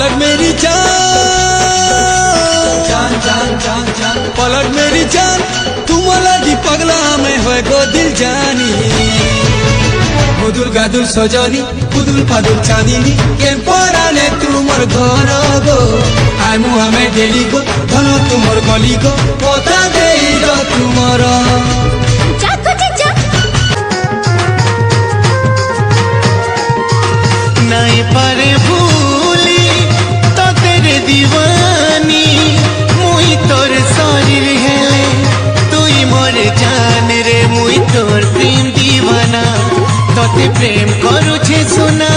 पलट मेरी जान जान जान जान पलट मेरी जान तुम लगी पगला मैं हो गो दिल जानी मुदुल गादुल सजनी पुदुल पादुल चांदिनी के पराने तुमर घर गो आमु हमें डेली गो धन तुमर गली गो पता देई रो तुमर नहीं पारे भूली तो तेरे दीवानी मुई तोर शरीर हेले तुई मोर जान रे मुई तोर प्रेम दीवाना तोते प्रेम करू छे सुना